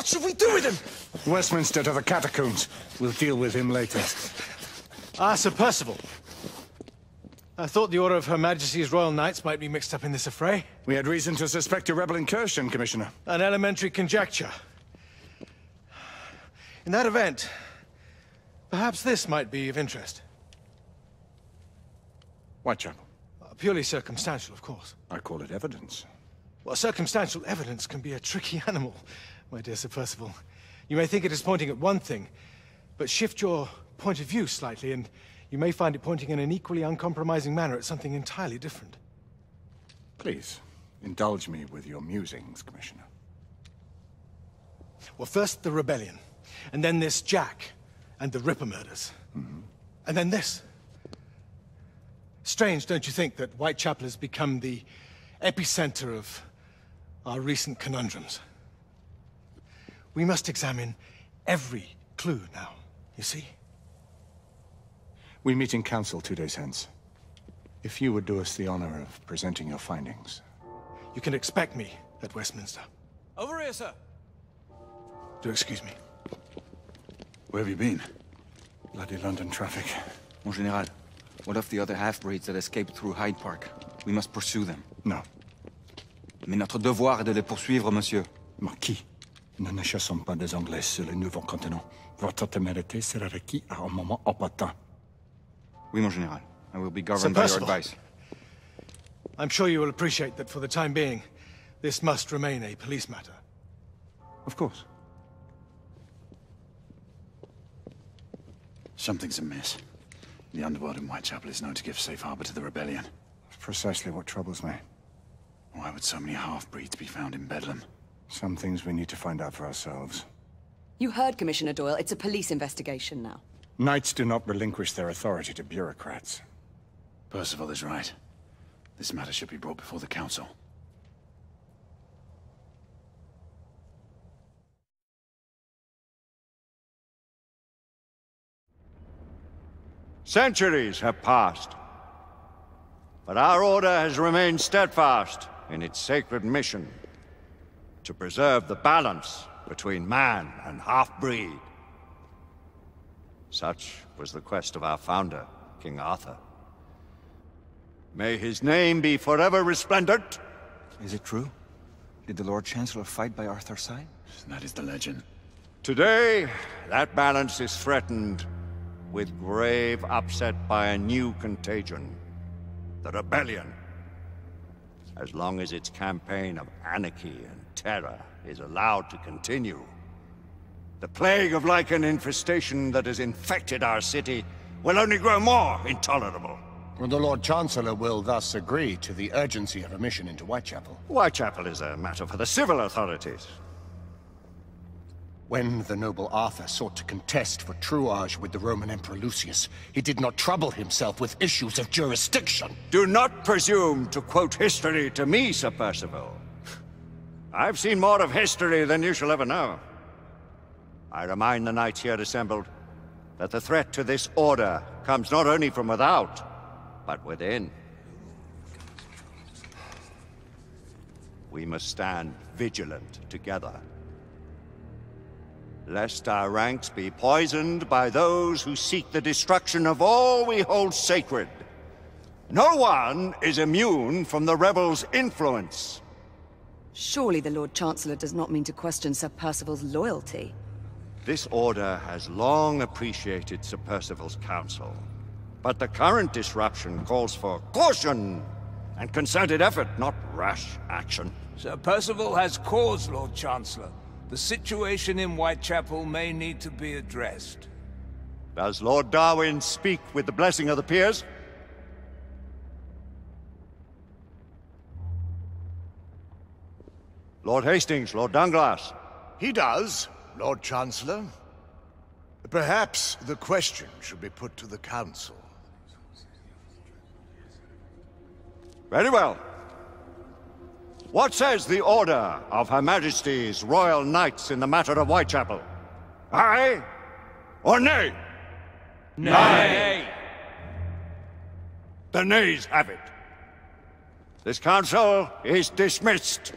What should we do with him? Westminster to the catacombs. We'll deal with him later. Ah, Sir Percival. I thought the Order of Her Majesty's Royal Knights might be mixed up in this affray. We had reason to suspect a rebel incursion, Commissioner. An elementary conjecture. In that event, perhaps this might be of interest. Whitechapel. Purely circumstantial, of course. I call it evidence. Well, circumstantial evidence can be a tricky animal, my dear Sir Percival. You may think it is pointing at one thing, but shift your point of view slightly, and you may find it pointing in an equally uncompromising manner at something entirely different. Please, indulge me with your musings, Commissioner. Well, first the rebellion, and then this Jack, and the Ripper murders. And then this. Strange, don't you think, that Whitechapel has become the epicenter of our recent conundrums? We must examine every clue now, you see? We meet in council 2 days hence. If you would do us the honor of presenting your findings. You can expect me at Westminster. Over here, sir. Do excuse me. Where have you been? Bloody London traffic. Mon Général, what of the other half-breeds that escaped through Hyde Park? We must pursue them. No. Mais notre devoir est de les poursuivre, monsieur. Marquis, nous ne chassons pas des Anglais sur le nouveau continent. Votre témérité sera requis à un moment opportun. Oui, mon Général. I will be governed by your advice. I'm sure you will appreciate that for the time being, this must remain a police matter. Of course. Something's amiss. The underworld in Whitechapel is known to give safe harbor to the rebellion. That's precisely what troubles me. Why would so many half-breeds be found in Bedlam? Some things we need to find out for ourselves. You heard Commissioner Doyle. It's a police investigation now. Knights do not relinquish their authority to bureaucrats. Percival is right. This matter should be brought before the council. Centuries have passed, but our order has remained steadfast in its sacred mission to preserve the balance between man and half-breed. Such was the quest of our founder, King Arthur. May his name be forever resplendent. Is it true? Did the Lord Chancellor fight by Arthur's side? That is the legend. Today, that balance is threatened with grave upset by a new contagion, the rebellion. As long as its campaign of anarchy and terror is allowed to continue, the plague of lichen infestation that has infected our city will only grow more intolerable. The Lord Chancellor will thus agree to the urgency of a mission into Whitechapel. Whitechapel is a matter for the civil authorities. When the noble Arthur sought to contest for truage with the Roman Emperor Lucius, he did not trouble himself with issues of jurisdiction. Do not presume to quote history to me, Sir Percival. I've seen more of history than you shall ever know. I remind the knights here assembled that the threat to this order comes not only from without, but within. We must stand vigilant together, lest our ranks be poisoned by those who seek the destruction of all we hold sacred. No one is immune from the rebels' influence. Surely the Lord Chancellor does not mean to question Sir Percival's loyalty. This order has long appreciated Sir Percival's counsel, but the current disruption calls for caution and concerted effort, not rash action. Sir Percival has cause, Lord Chancellor. The situation in Whitechapel may need to be addressed. Does Lord Darwin speak with the blessing of the peers? Lord Hastings, Lord Dunglass. He does, Lord Chancellor. Perhaps the question should be put to the Council. Very well. What says the Order of Her Majesty's Royal Knights in the matter of Whitechapel? Aye or nay? Nay! The nays have it. This council is dismissed.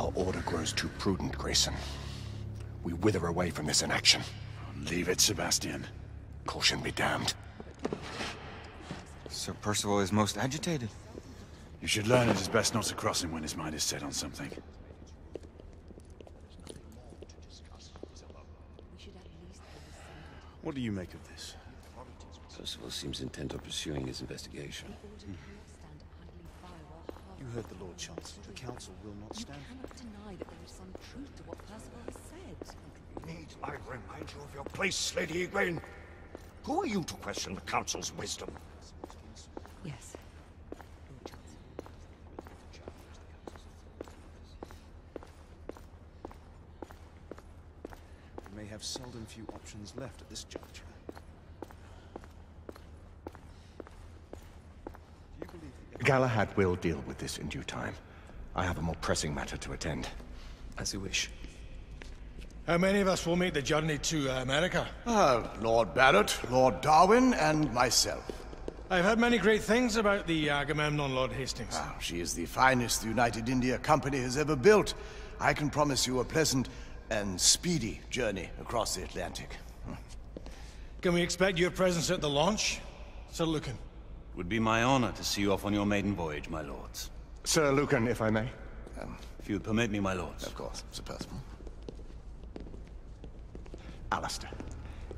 Our order grows too prudent, Grayson. We wither away from this inaction. Leave it, Sebastian. Caution be damned. Sir Percival is most agitated. You should learn it is best not to cross him when his mind is set on something. What do you make of this? Percival seems intent on pursuing his investigation. You heard the Lord Chancellor. The Council will not stand. You cannot deny that there is some truth to what Percival has said. Need I remind you of your place, Lady Egwene? Who are you to question the Council's wisdom? Yes. We may have seldom few options left at this juncture. Galahad will deal with this in due time. I have a more pressing matter to attend. As you wish. How many of us will make the journey to America? Lord Barrett, Lord Darwin, and myself. I've heard many great things about the Agamemnon, Lord Hastings. She is the finest the United India Company has ever built. I can promise you a pleasant and speedy journey across the Atlantic. Can we expect your presence at the launch, Sir Lucan? Would be my honor to see you off on your maiden voyage, my lords. Sir Lucan, if I may. If you would permit me, my lords. Of course, Sir Percival. Alistair,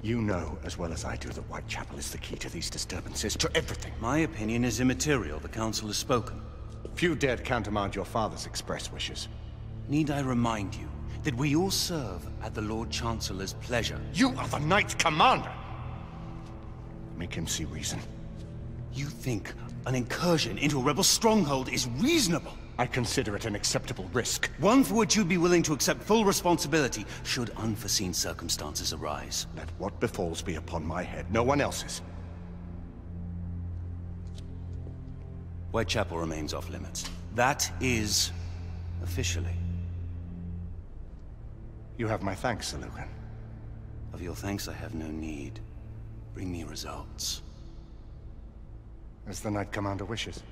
you know as well as I do that Whitechapel is the key to these disturbances, to everything. My opinion is immaterial. The Council has spoken. Few dared countermand your father's express wishes. Need I remind you that we all serve at the Lord Chancellor's pleasure? You are the Knight Commander! Make him see reason. You think an incursion into a rebel stronghold is reasonable? I consider it an acceptable risk. One for which you'd be willing to accept full responsibility should unforeseen circumstances arise. Let what befalls be upon my head, no one else's. Whitechapel remains off limits. That is... officially. You have my thanks, Sir Lucan. Of your thanks I have no need. Bring me results. As the Knight Commander wishes.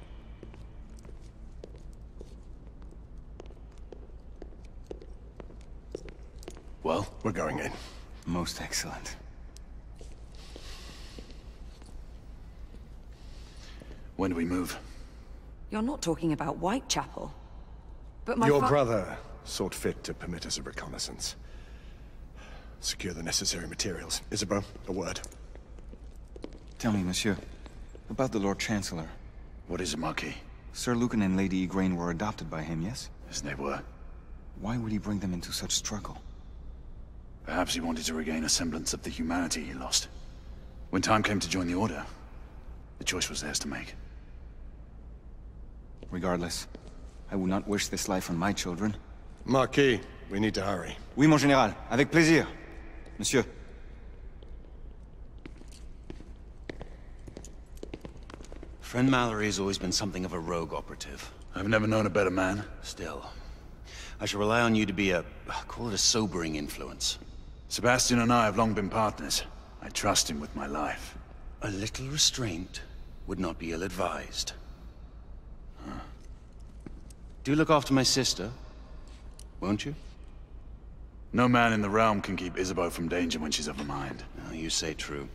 Well, we're going in. Most excellent. When do we move? You're not talking about Whitechapel. But my Your brother sought fit to permit us a reconnaissance. Secure the necessary materials. Isabeau, a word. Tell me, monsieur, about the Lord Chancellor. What is it, Marquis? Sir Lucan and Lady Egwene were adopted by him, yes? As they were. Why would he bring them into such struggle? Perhaps he wanted to regain a semblance of the humanity he lost. When time came to join the Order, the choice was theirs to make. Regardless, I would not wish this life on my children. Marquis, we need to hurry. Oui, mon général. Avec plaisir. Monsieur. Friend Mallory has always been something of a rogue operative. I've never known a better man. Still, I shall rely on you to be call it a sobering influence. Sebastian and I have long been partners. I trust him with my life. A little restraint would not be ill-advised. Do look after my sister, won't you? No man in the realm can keep Isabeau from danger when she's of a mind. Oh, you say true.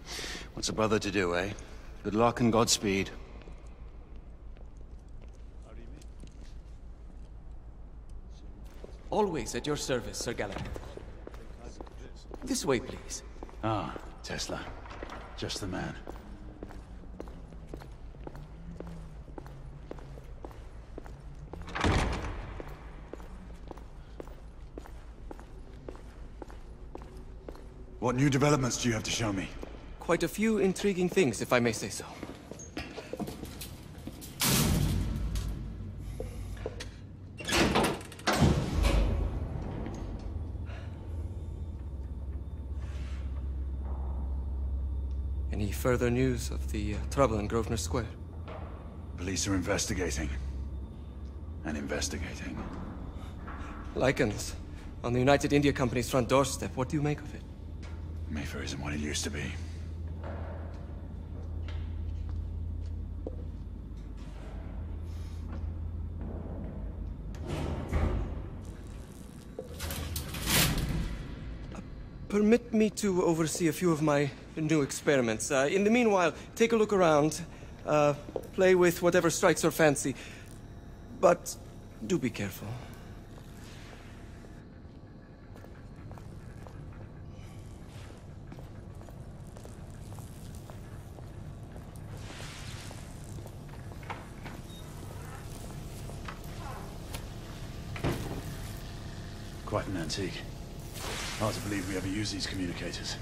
What's a brother to do, eh? Good luck and Godspeed. Always at your service, Sir Galahad. This way, please. Ah, Tesla. Just the man. What new developments do you have to show me? Quite a few intriguing things, if I may say so. Any further news of the trouble in Grosvenor Square? Police are investigating. And investigating. Lycans, on the United India Company's front doorstep. What do you make of it? Mayfair isn't what it used to be. permit me to oversee a few of my new experiments. In the meanwhile, take a look around. Play with whatever strikes your fancy. But do be careful. Quite an antique. Hard to believe we ever use these communicators.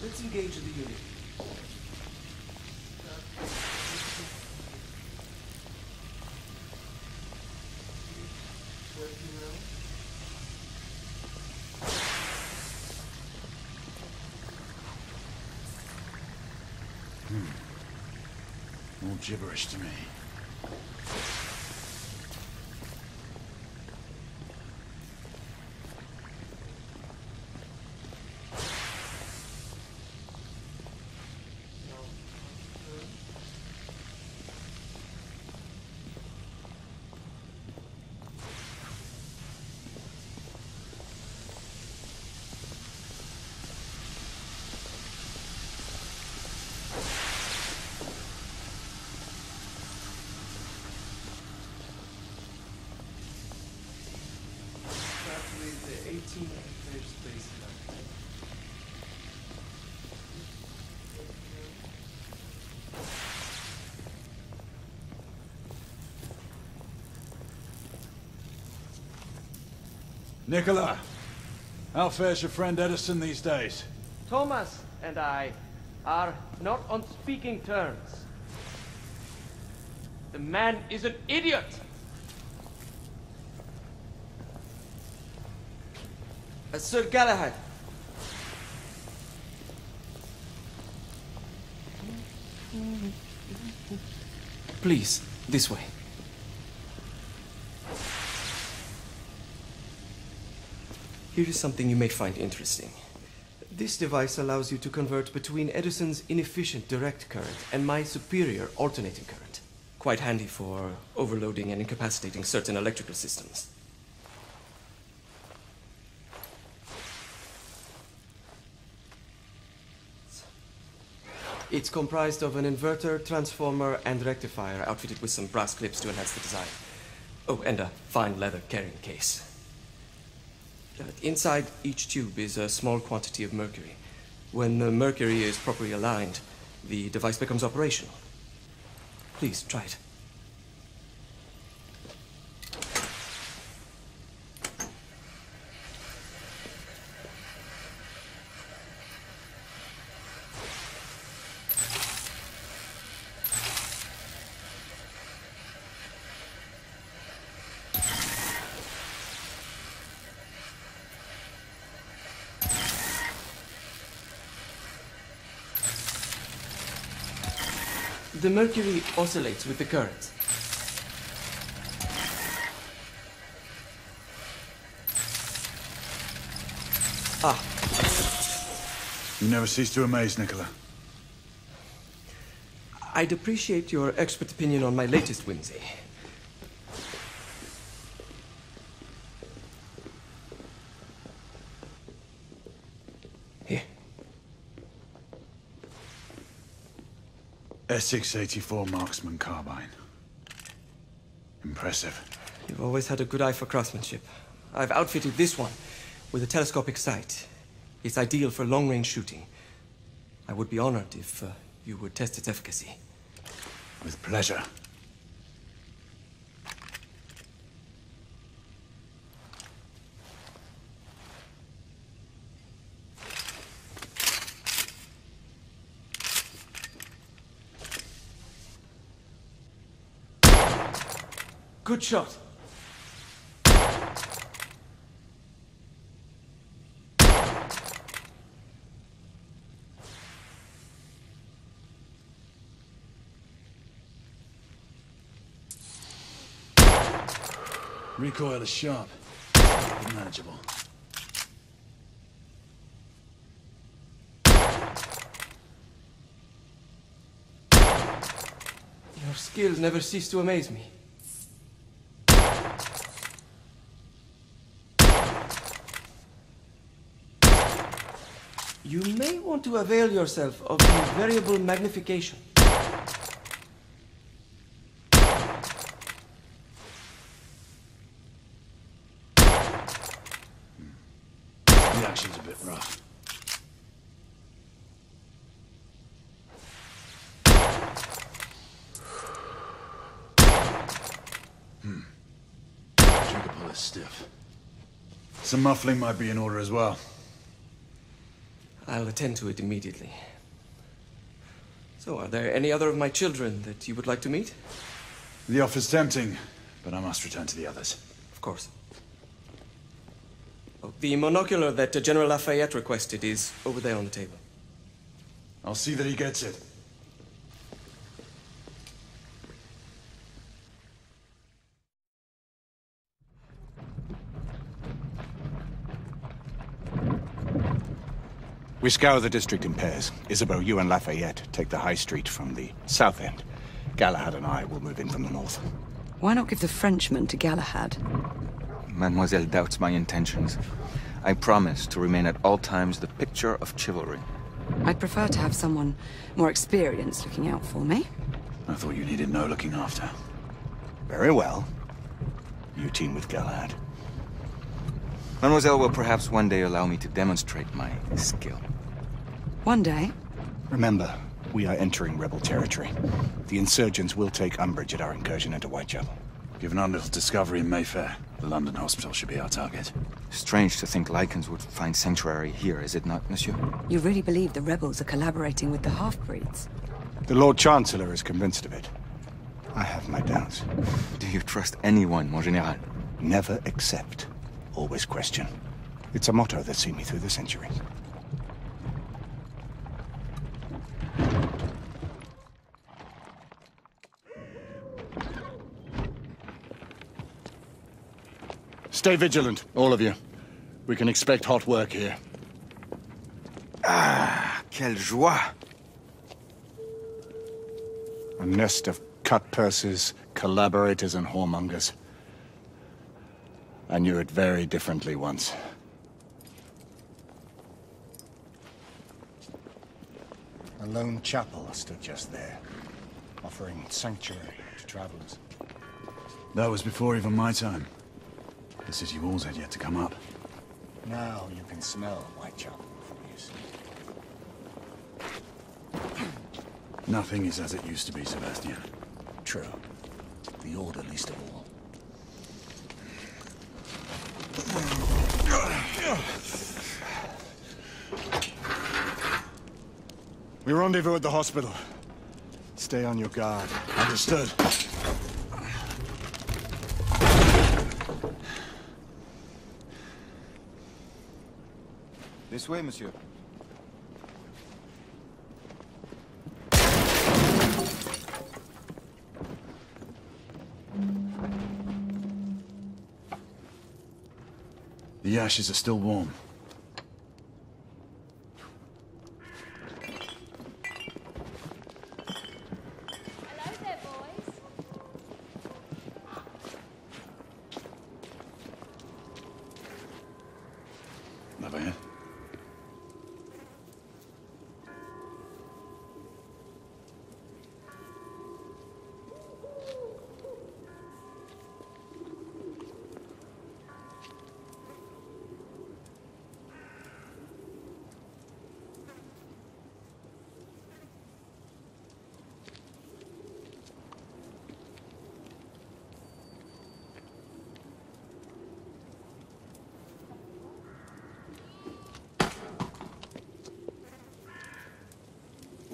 Let's engage the unit. All gibberish to me. Nicola, how fares your friend Edison these days? Thomas and I are not on speaking terms. The man is an idiot! Sir Galahad. Please, this way. Here is something you may find interesting. This device allows you to convert between Edison's inefficient direct current and my superior alternating current. Quite handy for overloading and incapacitating certain electrical systems. It's comprised of an inverter, transformer, and rectifier outfitted with some brass clips to enhance the design. Oh, and a fine leather carrying case. Inside each tube is a small quantity of mercury. When the mercury is properly aligned, the device becomes operational. Please, try it. The mercury oscillates with the current. Ah. You never cease to amaze, Nicola. I'd appreciate your expert opinion on my latest whimsy. Here. Essex 84 Marksman Carbine. Impressive. You've always had a good eye for craftsmanship. I've outfitted this one with a telescopic sight. It's ideal for long-range shooting. I would be honored if you would test its efficacy. With pleasure. Good shot. Recoil is sharp, but manageable. Your skills never cease to amaze me. You may want to avail yourself of the variable magnification. The action's a bit rough. Trigger pull is stiff. Some muffling might be in order as well. I'll attend to it immediately. So, are there any other of my children that you would like to meet? The offer's tempting, but I must return to the others. Of course. Oh, the monocular that General Lafayette requested is over there on the table. I'll see that he gets it. We scour the district in pairs. Isabeau, you and Lafayette take the high street from the south end. Galahad and I will move in from the north. Why not give the Frenchman to Galahad? Mademoiselle doubts my intentions. I promise to remain at all times the picture of chivalry. I'd prefer to have someone more experienced looking out for me. I thought you needed no looking after. Very well. You team with Galahad. Mademoiselle will perhaps one day allow me to demonstrate my skill. One day? Remember, we are entering rebel territory. The insurgents will take umbrage at our incursion into Whitechapel. Given our little discovery in Mayfair, the London hospital should be our target. Strange to think Lycans would find sanctuary here, is it not, monsieur? You really believe the rebels are collaborating with the half-breeds? The Lord Chancellor is convinced of it. I have my doubts. Do you trust anyone, mon général? Never accept. Always question. It's a motto that's seen me through the centuries. Stay vigilant, all of you. We can expect hot work here. Ah, quelle joie! A nest of cut purses, collaborators, and whoremongers. I knew it very differently once. A lone chapel stood just there, offering sanctuary to travelers. That was before even my time. The city walls had yet to come up. Now you can smell Whitechapel from you. Nothing is as it used to be, Sebastian. True. The Order least of all. We rendezvous at the hospital. Stay on your guard. Understood. This way, monsieur. The ashes are still warm. Hello there, boys. Lafayette.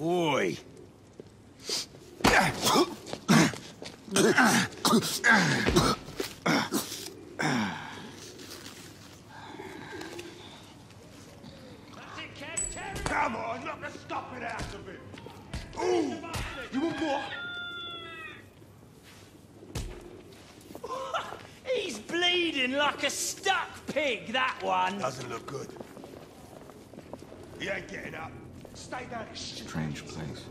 Oi! Come on, knock the stuffing out of him! Ooh! You want more? He's bleeding! Looking like a stuck pig, that one. Doesn't look good. He ain't getting up. Stay down. Strange place.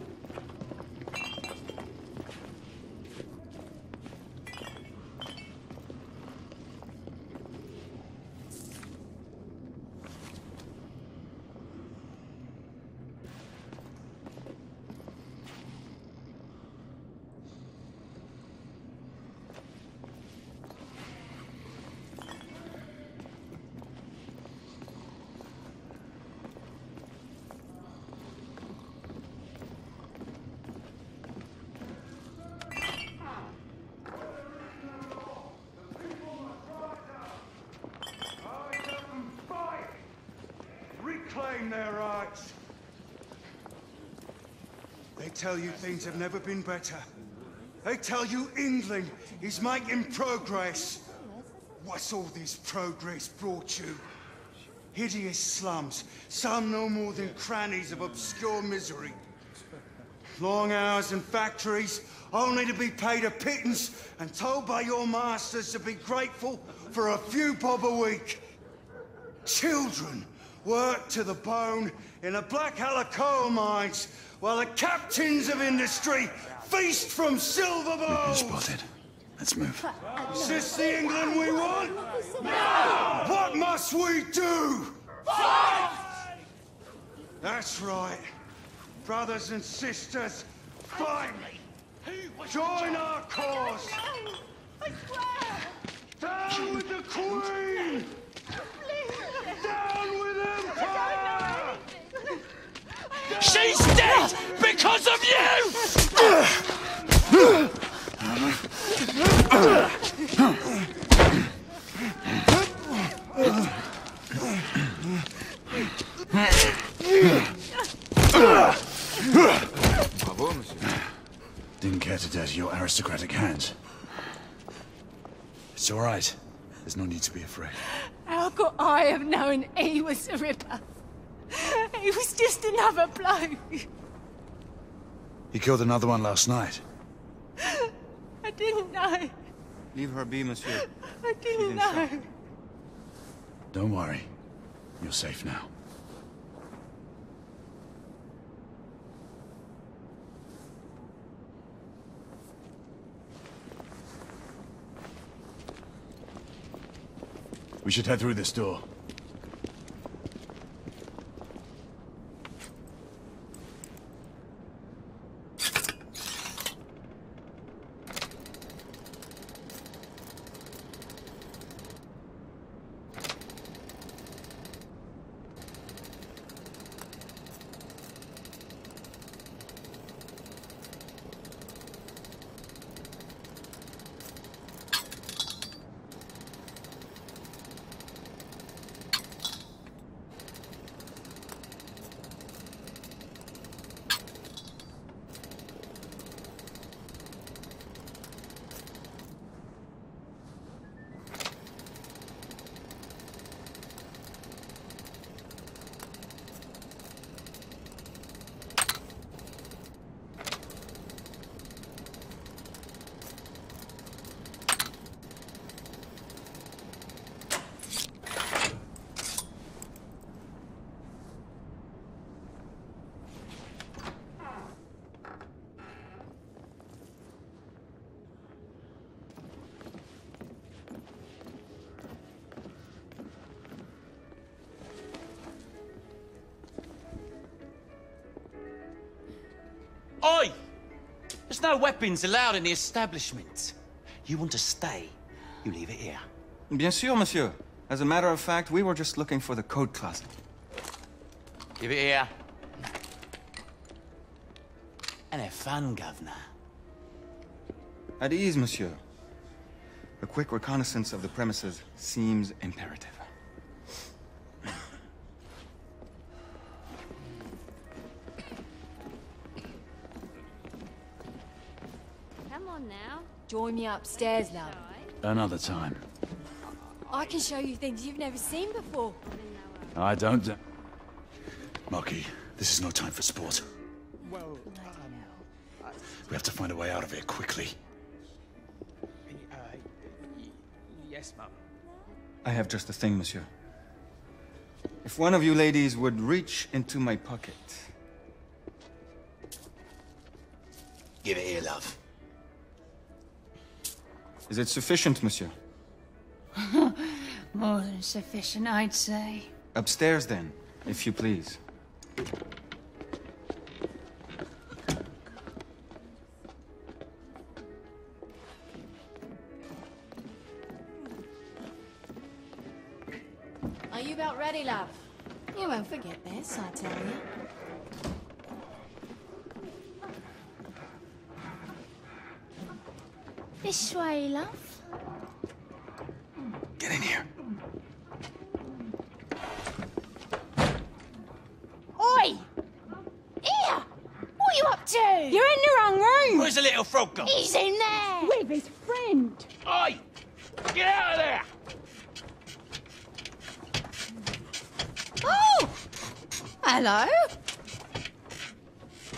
Reclaim their rights. They tell you things have never been better. They tell you England is making progress. What's all this progress brought you? Hideous slums, some no more than crannies of obscure misery. Long hours in factories, only to be paid a pittance and told by your masters to be grateful for a few bob a week. Children work to the bone in the Black Halla coal mines, while the captains of industry feast from silver bowls. We've been spotted. Let's move. Is this the England we want? No! What must we do? Fight! That's right. Brothers and sisters, fight! Join our cause! I swear! Down with the Queen! Down with Empire! She's dead because of you! Didn't care to dirty your aristocratic hands. It's all right. There's no need to be afraid. How could I have known he was the Ripper? He was just another bloke. He killed another one last night. I didn't know. Leave her be, monsieur. I didn't know. Don't worry. You're safe now. We should head through this door. Oi! There's no weapons allowed in the establishment. You want to stay, you leave it here. Bien sûr, monsieur. As a matter of fact, we were just looking for the code closet. Give it here. And have fun, governor. At ease, monsieur. A quick reconnaissance of the premises seems imperative. Come on now. Join me upstairs, love. Another time. I can show you things you've never seen before. I don't... Marquis, this is no time for sport. Well, We have to find a way out of here quickly. yes, Mum. I have just the thing, monsieur. If one of you ladies would reach into my pocket. Give it here, love. Is it sufficient, monsieur? More than sufficient, I'd say. Upstairs, then, if you please. Are you about ready, love? You won't forget this, I tell you. This way, love. Get in here. Oi! Here! What are you up to? You're in the wrong room! Where's the little frog gone? He's in there! With his friend! Oi! Get out of there! Oh! Hello?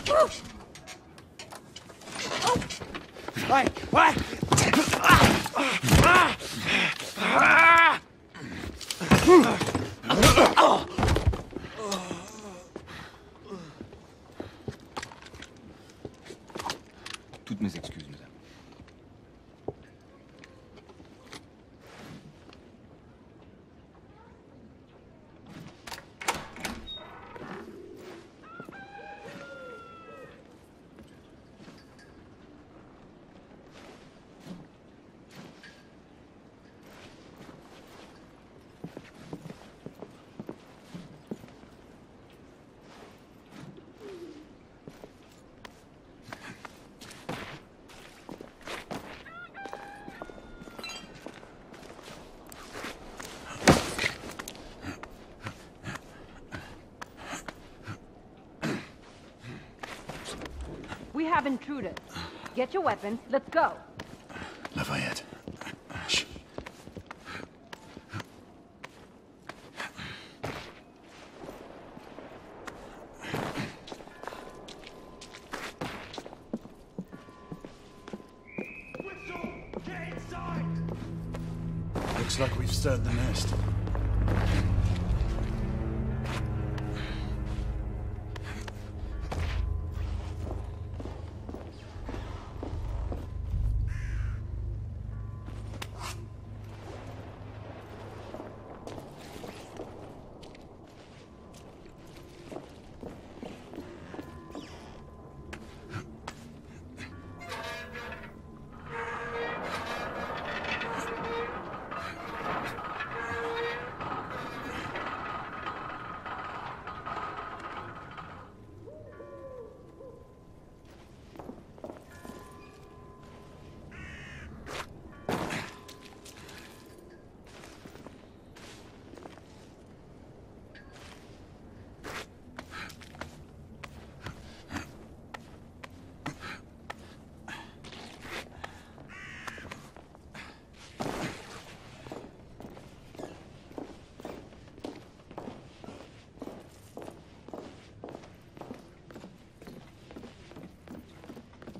Oh! Wait! Wait! Toutes mes excuses, madame. We have intruders. Get your weapons. Let's go. Lafayette. Shh. Get inside! Looks like we've stirred the nest.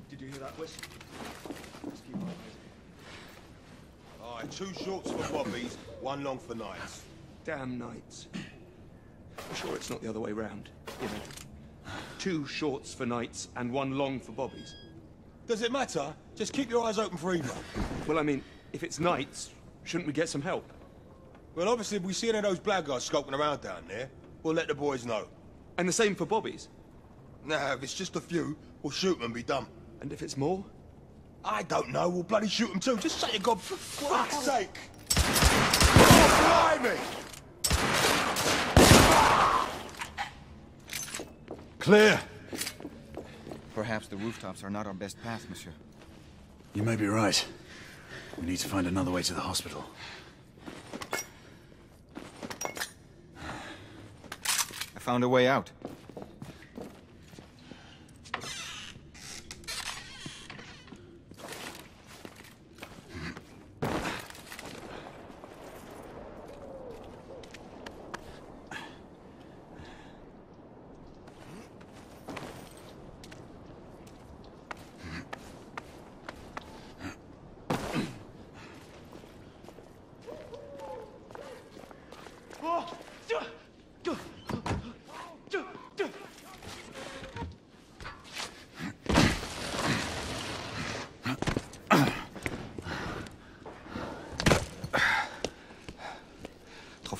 Did you hear that whistle? Just keep on busy. All right, 2 shorts for bobbies, 1 long for nights. Damn nights. I'm sure it's not the other way round, you know. 2 shorts for nights and 1 long for bobbies. Does it matter? Just keep your eyes open for either. Well, I mean, if it's nights, shouldn't we get some help? Well, obviously, if we see any of those blackguards skulking around down there, we'll let the boys know. And the same for bobbies? Nah, if it's just a few, we'll shoot them and be done. And if it's more? I don't know, we'll bloody shoot them too. Just say to God, for fuck's sake! Oh, blimey! Clear! Perhaps the rooftops are not our best path, monsieur. You may be right. We need to find another way to the hospital. I found a way out.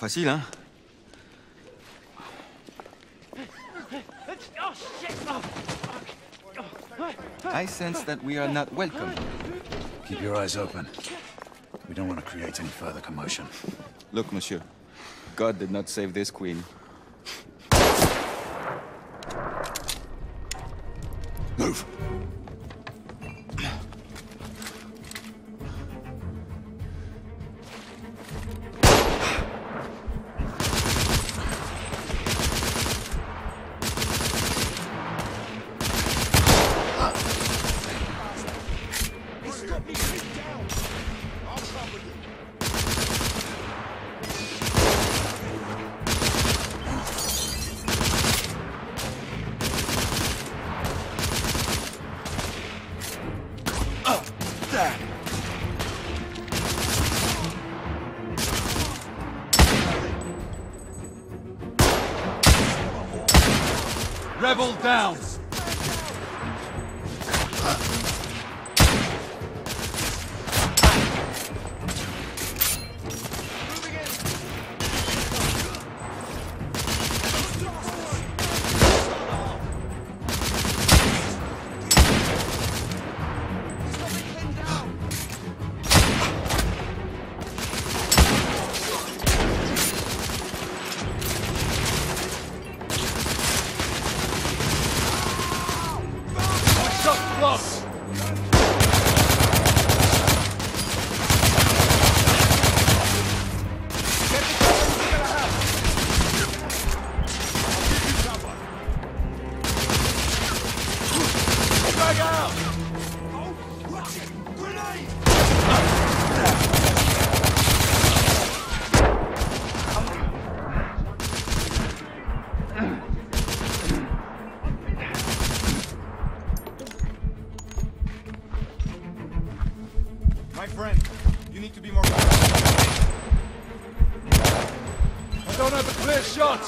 facile, hein? Oh, shit! I sense that we are not welcome. Keep your eyes open. We don't want to create any further commotion. Look, monsieur. God did not save this queen. Move! Rebel down! My friend, you need to be more careful. I don't have a clear shot!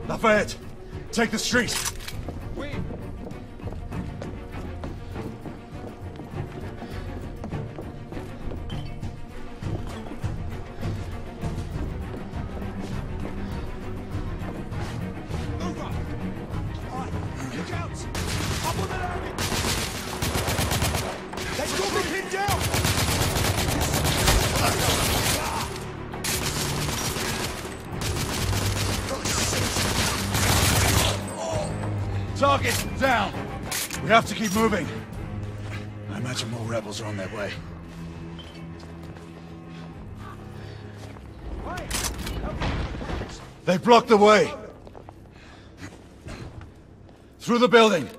Lafayette, take the street. Target down! We have to keep moving. I imagine more rebels are on their way. They blocked the way! Through the building!